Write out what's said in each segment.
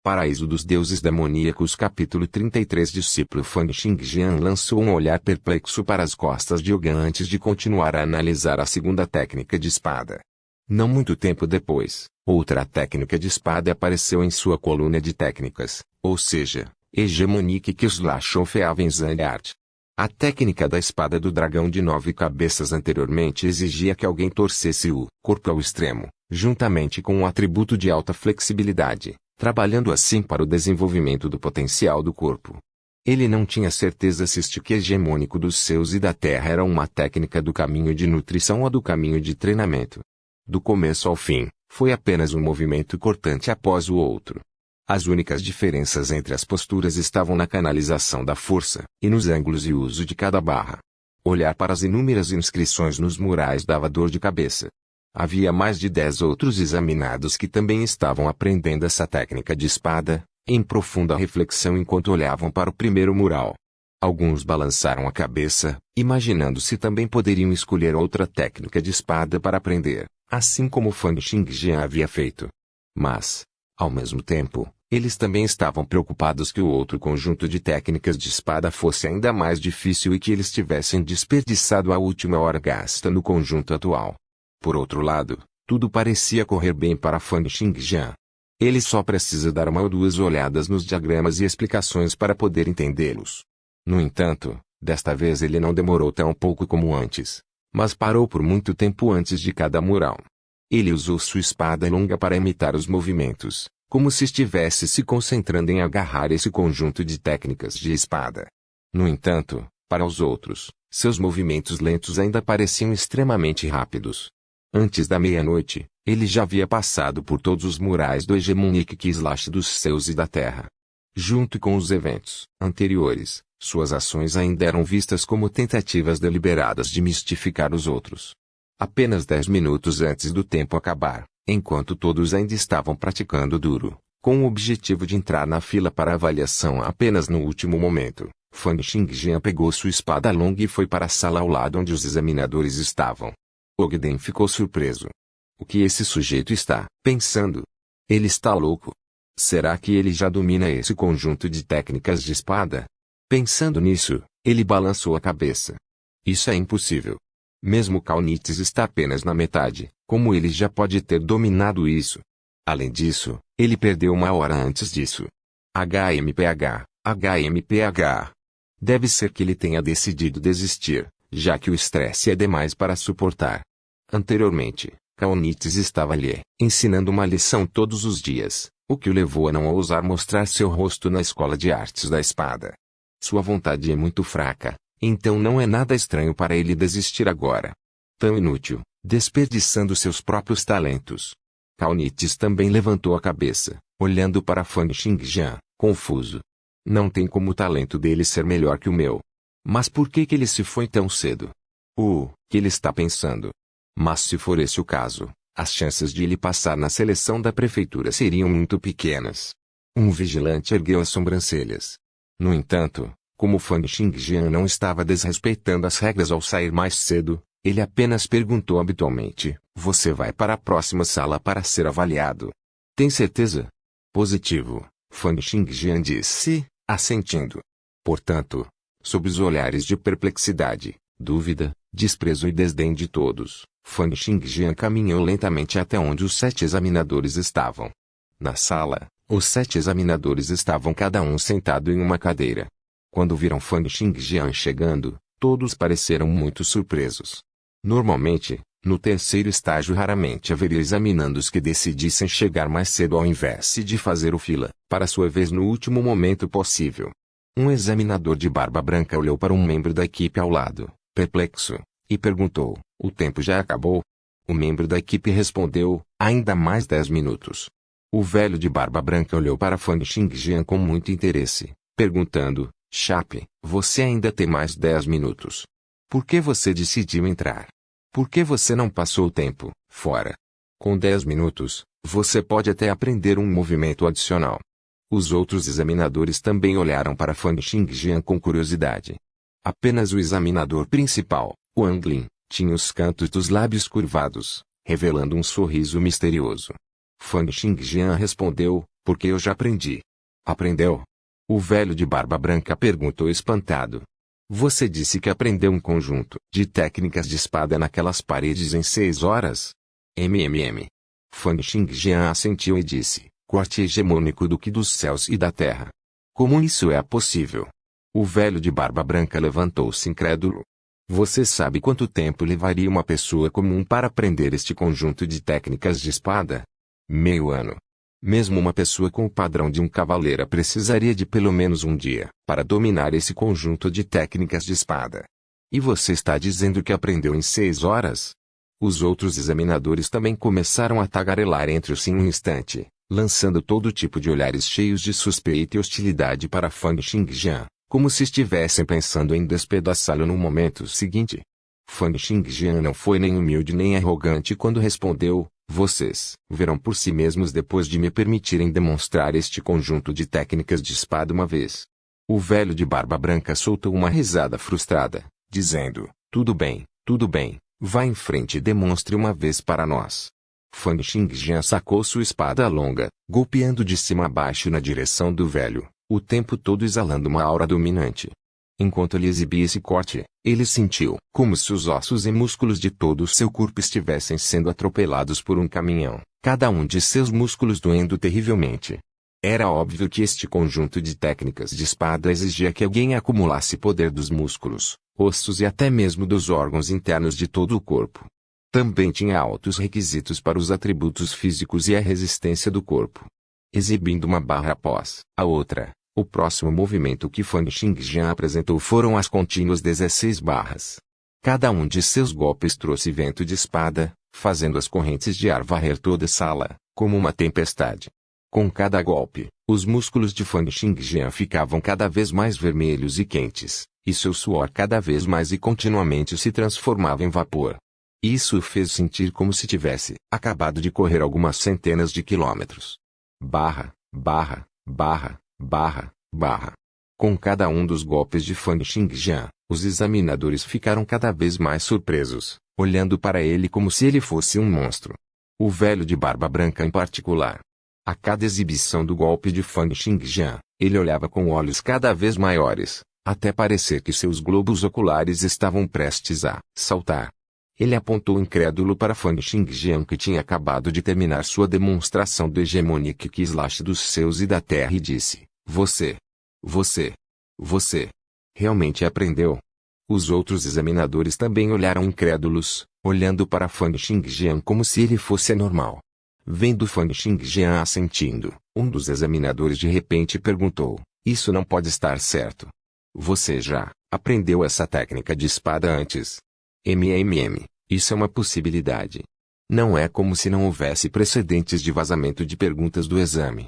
Paraíso dos Deuses Demoníacos Capítulo 33 Discípulo Fang Xingjian lançou um olhar perplexo para as costas de Yogan antes de continuar a analisar a segunda técnica de espada. Não muito tempo depois, outra técnica de espada apareceu em sua coluna de técnicas, ou seja, Hegemonique Kislachofeaven Art. A técnica da espada do dragão de 9 cabeças anteriormente exigia que alguém torcesse o corpo ao extremo, juntamente com um atributo de alta flexibilidade, trabalhando assim para o desenvolvimento do potencial do corpo. Ele não tinha certeza se este que hegemônico dos céus e da terra era uma técnica do caminho de nutrição ou do caminho de treinamento. Do começo ao fim, foi apenas um movimento cortante após o outro. As únicas diferenças entre as posturas estavam na canalização da força, e nos ângulos e uso de cada barra. Olhar para as inúmeras inscrições nos murais dava dor de cabeça. Havia mais de 10 outros examinados que também estavam aprendendo essa técnica de espada, em profunda reflexão enquanto olhavam para o primeiro mural. Alguns balançaram a cabeça, imaginando se também poderiam escolher outra técnica de espada para aprender, assim como Fang Xingjian havia feito. Mas, ao mesmo tempo, eles também estavam preocupados que o outro conjunto de técnicas de espada fosse ainda mais difícil e que eles tivessem desperdiçado a última hora gasta no conjunto atual. Por outro lado, tudo parecia correr bem para Fang Xingjian. Ele só precisa dar uma ou duas olhadas nos diagramas e explicações para poder entendê-los. No entanto, desta vez ele não demorou tão pouco como antes, mas parou por muito tempo antes de cada mural. Ele usou sua espada longa para imitar os movimentos, como se estivesse se concentrando em agarrar esse conjunto de técnicas de espada. No entanto, para os outros, seus movimentos lentos ainda pareciam extremamente rápidos. Antes da meia-noite, ele já havia passado por todos os murais do Hegemonic Kislash dos céus e da terra. Junto com os eventos anteriores, suas ações ainda eram vistas como tentativas deliberadas de mistificar os outros. Apenas 10 minutos antes do tempo acabar, enquanto todos ainda estavam praticando duro, com o objetivo de entrar na fila para avaliação apenas no último momento, Fang Xingjian pegou sua espada longa e foi para a sala ao lado onde os examinadores estavam. Ogden ficou surpreso. O que esse sujeito está pensando? Ele está louco? Será que ele já domina esse conjunto de técnicas de espada? Pensando nisso, ele balançou a cabeça. Isso é impossível. Mesmo Kaunitz está apenas na metade, como ele já pode ter dominado isso? Além disso, ele perdeu uma hora antes disso. HMPH. Deve ser que ele tenha decidido desistir, já que o estresse é demais para suportar. Anteriormente, Kaunitz estava lhe ensinando uma lição todos os dias, o que o levou a não ousar mostrar seu rosto na escola de artes da espada. Sua vontade é muito fraca, então não é nada estranho para ele desistir agora. Tão inútil, desperdiçando seus próprios talentos. Kaunitz também levantou a cabeça, olhando para Fang Xingjian, confuso. Não tem como o talento dele ser melhor que o meu. Mas por que ele se foi tão cedo? O que ele está pensando? Mas se for esse o caso, as chances de ele passar na seleção da prefeitura seriam muito pequenas. Um vigilante ergueu as sobrancelhas. No entanto, como Fang Xingjian não estava desrespeitando as regras ao sair mais cedo, ele apenas perguntou habitualmente: "Você vai para a próxima sala para ser avaliado?" "Tem certeza?" "Positivo", Fang Xingjian disse, assentindo. Portanto, sob os olhares de perplexidade, dúvida, desprezo e desdém de todos, Fang Xingjian caminhou lentamente até onde os 7 examinadores estavam. Na sala, os 7 examinadores estavam cada um sentado em uma cadeira. Quando viram Fang Xingjian chegando, todos pareceram muito surpresos. Normalmente, no terceiro estágio raramente haveria examinandos que decidissem chegar mais cedo ao invés de fazer o fila, para sua vez no último momento possível. Um examinador de barba branca olhou para um membro da equipe ao lado, perplexo, e perguntou: "O tempo já acabou?" O membro da equipe respondeu: "Ainda mais 10 minutos." O velho de barba branca olhou para Fang Xingjian com muito interesse, perguntando: "Chape, você ainda tem mais 10 minutos. Por que você decidiu entrar? Por que você não passou o tempo fora? Com 10 minutos, você pode até aprender um movimento adicional." Os outros examinadores também olharam para Fang Xingjian com curiosidade. Apenas o examinador principal, o Anglin, tinha os cantos dos lábios curvados, revelando um sorriso misterioso. Fang Xingjian respondeu: Porque eu já aprendi. Aprendeu? O velho de barba branca perguntou espantado. Você disse que aprendeu um conjunto de técnicas de espada naquelas paredes em 6 horas? Fan Xingjian assentiu e disse, corte hegemônico do que dos céus e da terra. Como isso é possível? O velho de barba branca levantou-se incrédulo. Você sabe quanto tempo levaria uma pessoa comum para aprender este conjunto de técnicas de espada? Meio ano. Mesmo uma pessoa com o padrão de um cavaleiro precisaria de pelo menos um dia para dominar esse conjunto de técnicas de espada. E você está dizendo que aprendeu em 6 horas? Os outros examinadores também começaram a tagarelar entre si um instante, lançando todo tipo de olhares cheios de suspeita e hostilidade para Fan Xingjian, como se estivessem pensando em despedaçá-lo no momento seguinte. Fan Xingjian não foi nem humilde nem arrogante quando respondeu, vocês verão por si mesmos depois de me permitirem demonstrar este conjunto de técnicas de espada uma vez. O velho de barba branca soltou uma risada frustrada, dizendo, tudo bem, vá em frente e demonstre uma vez para nós. Fan Xingjian sacou sua espada longa, golpeando de cima a baixo na direção do velho, o tempo todo exalando uma aura dominante. Enquanto ele exibia esse corte, ele sentiu como se os ossos e músculos de todo o seu corpo estivessem sendo atropelados por um caminhão, cada um de seus músculos doendo terrivelmente. Era óbvio que este conjunto de técnicas de espada exigia que alguém acumulasse poder dos músculos, ossos e até mesmo dos órgãos internos de todo o corpo. Também tinha altos requisitos para os atributos físicos e a resistência do corpo. Exibindo uma barra após a outra, o próximo movimento que Fan Xingjian apresentou foram as contínuas 16 barras. Cada um de seus golpes trouxe vento de espada, fazendo as correntes de ar varrer toda a sala, como uma tempestade. Com cada golpe, os músculos de Fan Xingjian ficavam cada vez mais vermelhos e quentes, e seu suor cada vez mais e continuamente se transformava em vapor. Isso o fez sentir como se tivesse acabado de correr algumas centenas de quilômetros. Barra, barra, barra, barra, barra. Com cada um dos golpes de Fan Xingjian, os examinadores ficaram cada vez mais surpresos, olhando para ele como se ele fosse um monstro. O velho de barba branca em particular. A cada exibição do golpe de Fan Xingjian, ele olhava com olhos cada vez maiores, até parecer que seus globos oculares estavam prestes a saltar. Ele apontou incrédulo para Fan Xingjian que tinha acabado de terminar sua demonstração do Hegemonic Slash dos céus e da terra e disse, você realmente aprendeu? Os outros examinadores também olharam incrédulos, olhando para Fan Xingjian como se ele fosse anormal. Vendo Fan Xingjian assentindo, um dos examinadores de repente perguntou, isso não pode estar certo. Você já aprendeu essa técnica de espada antes? Isso é uma possibilidade. Não é como se não houvesse precedentes de vazamento de perguntas do exame.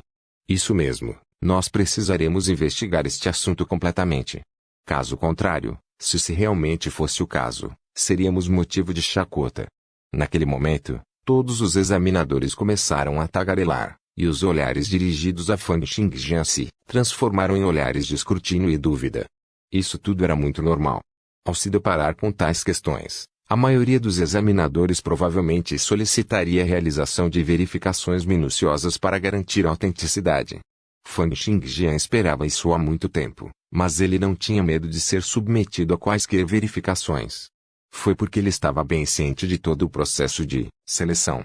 Isso mesmo, nós precisaremos investigar este assunto completamente. Caso contrário, se realmente fosse o caso, seríamos motivo de chacota. Naquele momento, todos os examinadores começaram a tagarelar, e os olhares dirigidos a Fan Xingjian se transformaram em olhares de escrutínio e dúvida. Isso tudo era muito normal. Ao se deparar com tais questões, a maioria dos examinadores provavelmente solicitaria a realização de verificações minuciosas para garantir a autenticidade. Fan Xingjian esperava isso há muito tempo, mas ele não tinha medo de ser submetido a quaisquer verificações. Foi porque ele estava bem ciente de todo o processo de seleção.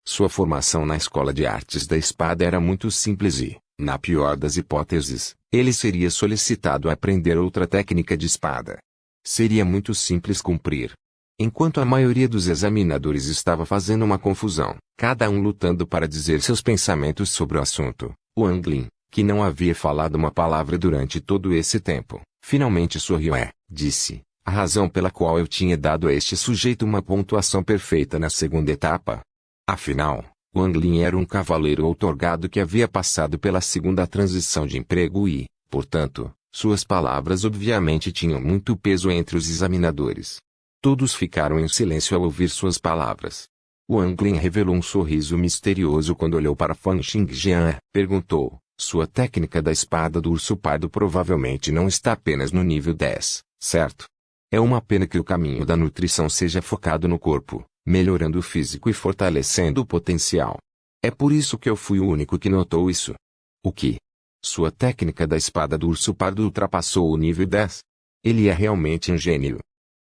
Sua formação na Escola de Artes da Espada era muito simples e, na pior das hipóteses, ele seria solicitado a aprender outra técnica de espada. Seria muito simples cumprir. Enquanto a maioria dos examinadores estava fazendo uma confusão, cada um lutando para dizer seus pensamentos sobre o assunto, Wang Lin, que não havia falado uma palavra durante todo esse tempo, finalmente sorriu disse, a razão pela qual eu tinha dado a este sujeito uma pontuação perfeita na segunda etapa. Afinal, Wang Lin era um cavaleiro outorgado que havia passado pela segunda transição de emprego e, portanto, suas palavras obviamente tinham muito peso entre os examinadores. Todos ficaram em silêncio ao ouvir suas palavras. Wang Lin revelou um sorriso misterioso quando olhou para Fan Xingjian e perguntou, sua técnica da espada do urso pardo provavelmente não está apenas no nível 10, certo? É uma pena que o caminho da nutrição seja focado no corpo, melhorando o físico e fortalecendo o potencial. É por isso que eu fui o único que notou isso. O que? Sua técnica da espada do urso pardo ultrapassou o nível 10? Ele é realmente um gênio.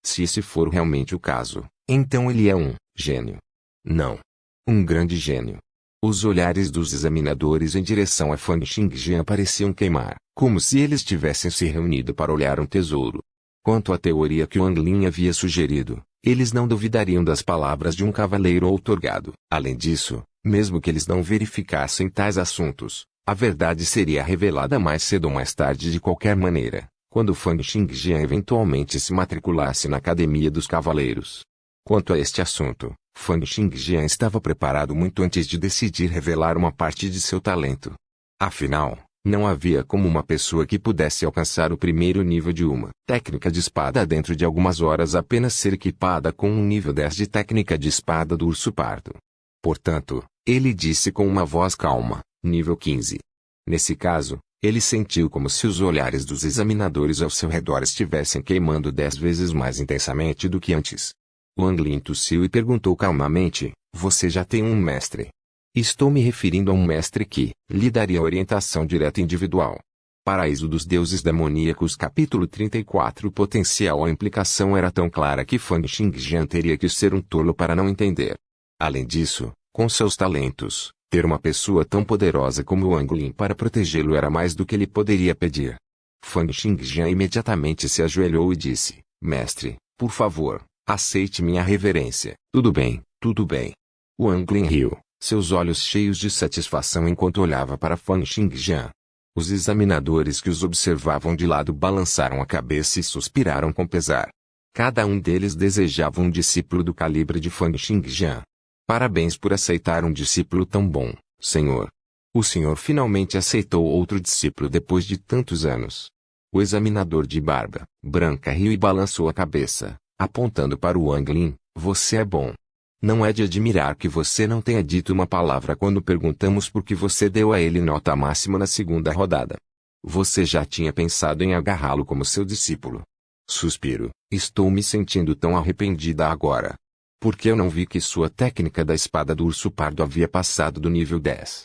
Se esse for realmente o caso, então ele é um gênio. Não. Um grande gênio. Os olhares dos examinadores em direção a Fang Xingjian pareciam queimar, como se eles tivessem se reunido para olhar um tesouro. Quanto à teoria que Wang Lin havia sugerido, eles não duvidariam das palavras de um cavaleiro outorgado. Além disso, mesmo que eles não verificassem tais assuntos, a verdade seria revelada mais cedo ou mais tarde de qualquer maneira, quando Fang Xingjian eventualmente se matriculasse na Academia dos Cavaleiros. Quanto a este assunto, Fang Xingjian estava preparado muito antes de decidir revelar uma parte de seu talento. Afinal, não havia como uma pessoa que pudesse alcançar o primeiro nível de uma técnica de espada dentro de algumas horas apenas ser equipada com um nível 10 de técnica de espada do urso pardo. Portanto, ele disse com uma voz calma, nível 15. Nesse caso, ele sentiu como se os olhares dos examinadores ao seu redor estivessem queimando 10 vezes mais intensamente do que antes. Wang Lin tossiu e perguntou calmamente, você já tem um mestre? Estou me referindo a um mestre que lhe daria orientação direta individual. Paraíso dos Deuses Demoníacos capítulo 34. O potencial. A implicação era tão clara que Fang Xingjian teria que ser um tolo para não entender. Além disso, com seus talentos, ter uma pessoa tão poderosa como Wang Lin para protegê-lo era mais do que ele poderia pedir. Fang Xingjian imediatamente se ajoelhou e disse, mestre, por favor, aceite minha reverência. Tudo bem, tudo bem. Wang Lin riu, seus olhos cheios de satisfação enquanto olhava para Fang Xingjian. Os examinadores que os observavam de lado balançaram a cabeça e suspiraram com pesar. Cada um deles desejava um discípulo do calibre de Fang Xingjian. Parabéns por aceitar um discípulo tão bom, senhor. O senhor finalmente aceitou outro discípulo depois de tantos anos. O examinador de barba branca riu e balançou a cabeça, apontando para o Wang Lin, você é bom. Não é de admirar que você não tenha dito uma palavra quando perguntamos por que você deu a ele nota máxima na segunda rodada. Você já tinha pensado em agarrá-lo como seu discípulo. Suspiro, estou me sentindo tão arrependida agora. Porque eu não vi que sua técnica da espada do urso pardo havia passado do nível 10.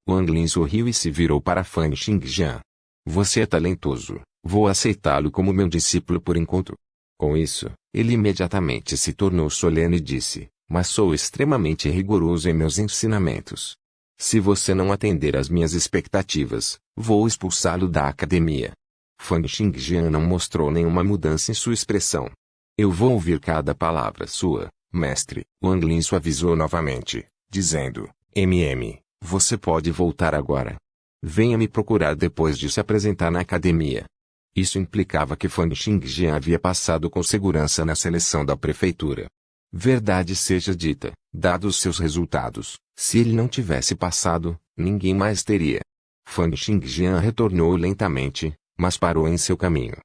Wang Lin sorriu e se virou para Fang Xingjian. Você é talentoso, vou aceitá-lo como meu discípulo por enquanto. Com isso, ele imediatamente se tornou solene e disse, mas sou extremamente rigoroso em meus ensinamentos. Se você não atender às minhas expectativas, vou expulsá-lo da academia. Fang Xingjian não mostrou nenhuma mudança em sua expressão. Eu vou ouvir cada palavra sua, mestre. Wang Lin suavizou novamente, dizendo, você pode voltar agora. Venha me procurar depois de se apresentar na academia. Isso implicava que Fang Xingjian havia passado com segurança na seleção da prefeitura. Verdade seja dita, dados seus resultados, se ele não tivesse passado, ninguém mais teria. Fang Xingjian retornou lentamente, mas parou em seu caminho.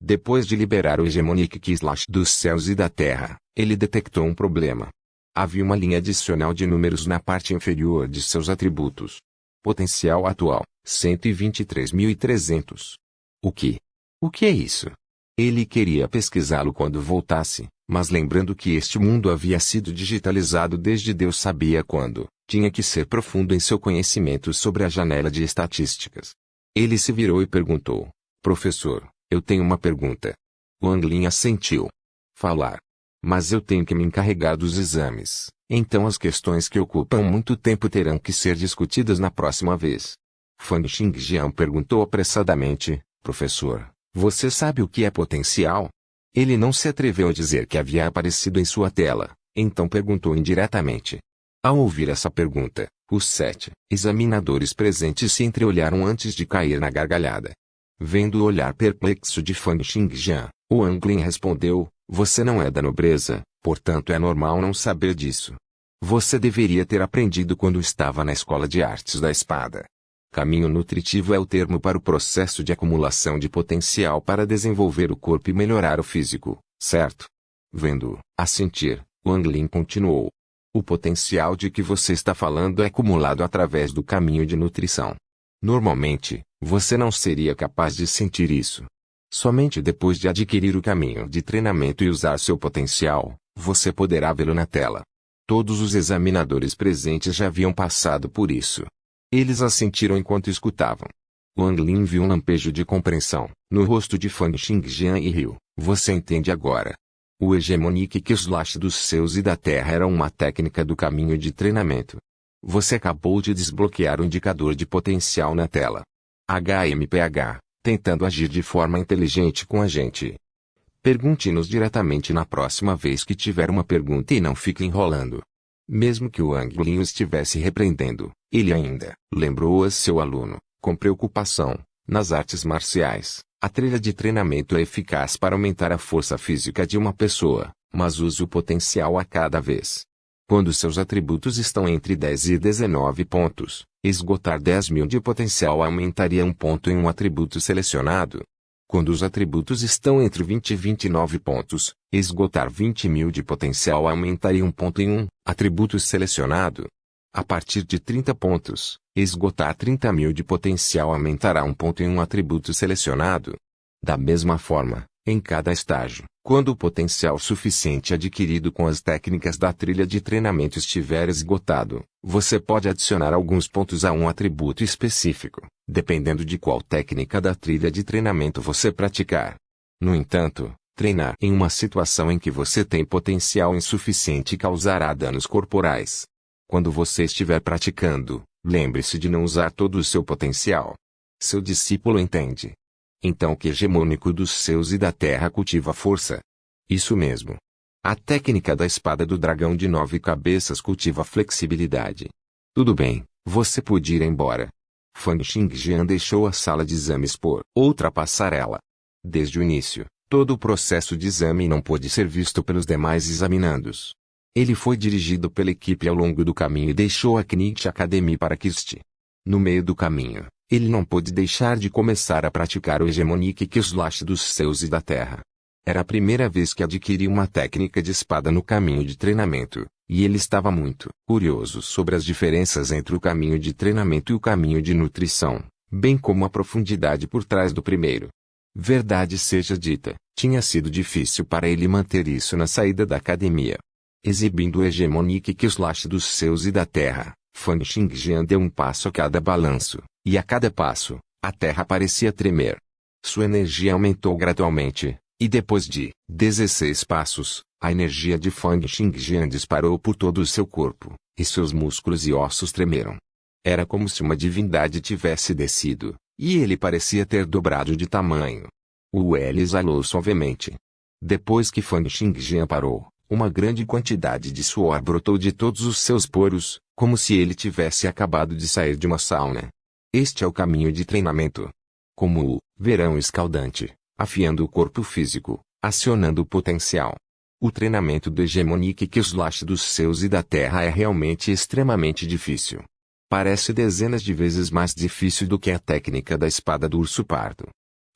Depois de liberar o Hegemonic Slash dos céus e da terra, ele detectou um problema. Havia uma linha adicional de números na parte inferior de seus atributos. Potencial atual, 123.300. O que? O que é isso? Ele queria pesquisá-lo quando voltasse, mas lembrando que este mundo havia sido digitalizado desde Deus sabia quando, tinha que ser profundo em seu conhecimento sobre a janela de estatísticas. Ele se virou e perguntou, professor, eu tenho uma pergunta. Wang Lin assentiu. Falar. Mas eu tenho que me encarregar dos exames, então as questões que ocupam muito tempo terão que ser discutidas na próxima vez. Fang Xingjian perguntou apressadamente, professor, você sabe o que é potencial? Ele não se atreveu a dizer que havia aparecido em sua tela, então perguntou indiretamente. Ao ouvir essa pergunta, os 7 examinadores presentes se entreolharam antes de cair na gargalhada. Vendo o olhar perplexo de Fang Xingjian, Wang Lin respondeu, você não é da nobreza, portanto é normal não saber disso. Você deveria ter aprendido quando estava na escola de artes da espada. Caminho nutritivo é o termo para o processo de acumulação de potencial para desenvolver o corpo e melhorar o físico, certo? Vendo-o assentir, Wang Lin continuou. O potencial de que você está falando é acumulado através do caminho de nutrição. Normalmente, você não seria capaz de sentir isso. Somente depois de adquirir o caminho de treinamento e usar seu potencial, você poderá vê-lo na tela. Todos os examinadores presentes já haviam passado por isso. Eles assentiram enquanto escutavam. Wang Lin viu um lampejo de compreensão no rosto de Fang Xingjian e riu. Você entende agora. O Hegemonic Slash dos céus e da terra era uma técnica do caminho de treinamento. Você acabou de desbloquear o indicador de potencial na tela. HMPH, tentando agir de forma inteligente com a gente. Pergunte-nos diretamente na próxima vez que tiver uma pergunta e não fique enrolando. Mesmo que o Wang Lin o estivesse repreendendo, ele ainda lembrou a seu aluno, com preocupação, nas artes marciais. A trilha de treinamento é eficaz para aumentar a força física de uma pessoa, mas use o potencial a cada vez. Quando seus atributos estão entre 10 e 19 pontos, esgotar 10.000 de potencial aumentaria 1 ponto em um atributo selecionado. Quando os atributos estão entre 20 e 29 pontos, esgotar 20.000 de potencial aumentaria 1 ponto em um atributo selecionado. A partir de 30 pontos, esgotar 30.000 de potencial aumentará 1 ponto em um atributo selecionado. Da mesma forma, em cada estágio, quando o potencial suficiente adquirido com as técnicas da trilha de treinamento estiver esgotado, você pode adicionar alguns pontos a um atributo específico, dependendo de qual técnica da trilha de treinamento você praticar. No entanto, treinar em uma situação em que você tem potencial insuficiente causará danos corporais. Quando você estiver praticando, lembre-se de não usar todo o seu potencial. Seu discípulo entende. Então que hegemônico dos céus e da terra cultiva força? Isso mesmo. A técnica da espada do dragão de 9 cabeças cultiva flexibilidade. Tudo bem, você pode ir embora. Fang Xingjian deixou a sala de exames por outra passarela. Desde o início, todo o processo de exame não pôde ser visto pelos demais examinandos. Ele foi dirigido pela equipe ao longo do caminho e deixou a Knight Academy para Kist. No meio do caminho, ele não pôde deixar de começar a praticar o Hegemonic Slash dos céus e da terra. Era a primeira vez que adquiria uma técnica de espada no caminho de treinamento, e ele estava muito curioso sobre as diferenças entre o caminho de treinamento e o caminho de nutrição, bem como a profundidade por trás do primeiro. Verdade seja dita, tinha sido difícil para ele manter isso na saída da academia. Exibindo o Hegemonic Slash dos céus e da terra, Fang Xingjian deu um passo a cada balanço, e a cada passo, a terra parecia tremer. Sua energia aumentou gradualmente, e depois de 16 passos, a energia de Fang Xingjian disparou por todo o seu corpo, e seus músculos e ossos tremeram. Era como se uma divindade tivesse descido, e ele parecia ter dobrado de tamanho. O L exalou suavemente. Depois que Fang Xingjian parou, uma grande quantidade de suor brotou de todos os seus poros, como se ele tivesse acabado de sair de uma sauna. Este é o caminho de treinamento. Como o verão escaldante, afiando o corpo físico, acionando o potencial. O treinamento do Hegemonic Slash dos céus e da terra é realmente extremamente difícil. Parece dezenas de vezes mais difícil do que a técnica da espada do urso pardo.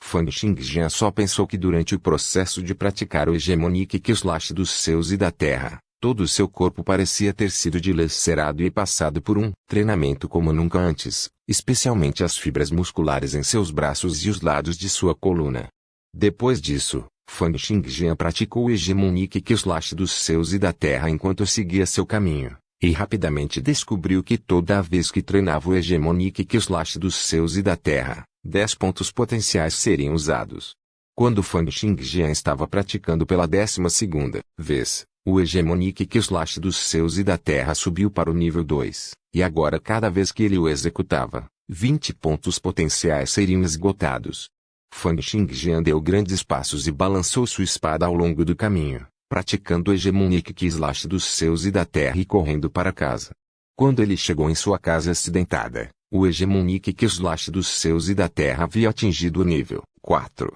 Fang Xingjian só pensou que durante o processo de praticar o Hegemonic Slash dos céus e da terra, todo o seu corpo parecia ter sido dilacerado e passado por um treinamento como nunca antes, especialmente as fibras musculares em seus braços e os lados de sua coluna. Depois disso, Fang Xingjian praticou o Hegemonic Slash dos céus e da terra enquanto seguia seu caminho, e rapidamente descobriu que toda vez que treinava o Hegemonic Slash dos céus e da terra, 10 pontos potenciais seriam usados. Quando Fang Xingjian estava praticando pela 12ª vez, o Hegemonic Slash dos céus e da terra subiu para o nível 2, e agora cada vez que ele o executava, 20 pontos potenciais seriam esgotados. Fang Xingjian deu grandes passos e balançou sua espada ao longo do caminho, praticando o Hegemonic Slash dos céus e da terra e correndo para casa. Quando ele chegou em sua casa acidentada, o Hegemonic Slash dos céus e da terra havia atingido o nível 4.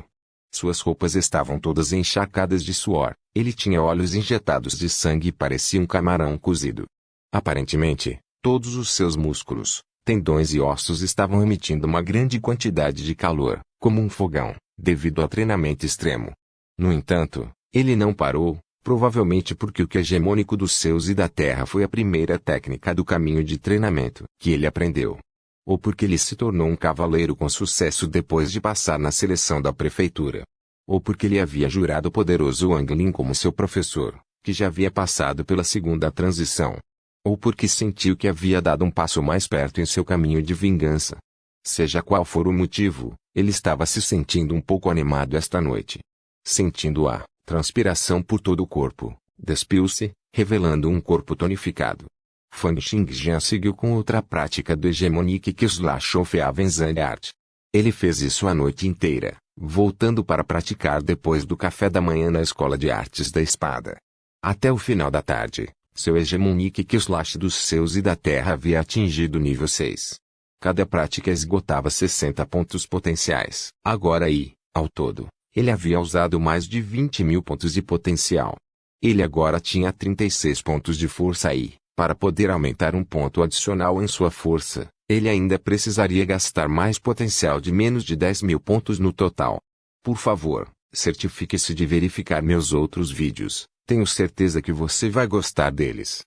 Suas roupas estavam todas encharcadas de suor, ele tinha olhos injetados de sangue e parecia um camarão cozido. Aparentemente, todos os seus músculos, tendões e ossos estavam emitindo uma grande quantidade de calor, como um fogão, devido ao treinamento extremo. No entanto, ele não parou, provavelmente porque o hegemônico dos céus e da terra foi a primeira técnica do caminho de treinamento que ele aprendeu. Ou porque ele se tornou um cavaleiro com sucesso depois de passar na seleção da prefeitura. Ou porque ele havia jurado o poderoso Wang Lin como seu professor, que já havia passado pela segunda transição. ou porque sentiu que havia dado um passo mais perto em seu caminho de vingança. Seja qual for o motivo, ele estava se sentindo um pouco animado esta noite. Sentindo a transpiração por todo o corpo, despiu-se, revelando um corpo tonificado. Fang Xingjian seguiu com outra prática do Hegemonic Art. Ele fez isso a noite inteira, voltando para praticar depois do café da manhã na escola de artes da espada. Até o final da tarde, seu Hegemonic dos céus e da terra havia atingido nível 6. Cada prática esgotava 60 pontos potenciais. Agora ao todo, ele havia usado mais de 20.000 pontos de potencial. Ele agora tinha 36 pontos de força para poder aumentar um ponto adicional em sua força, ele ainda precisaria gastar mais potencial de menos de 10.000 pontos no total. Por favor, certifique-se de verificar meus outros vídeos, tenho certeza que você vai gostar deles.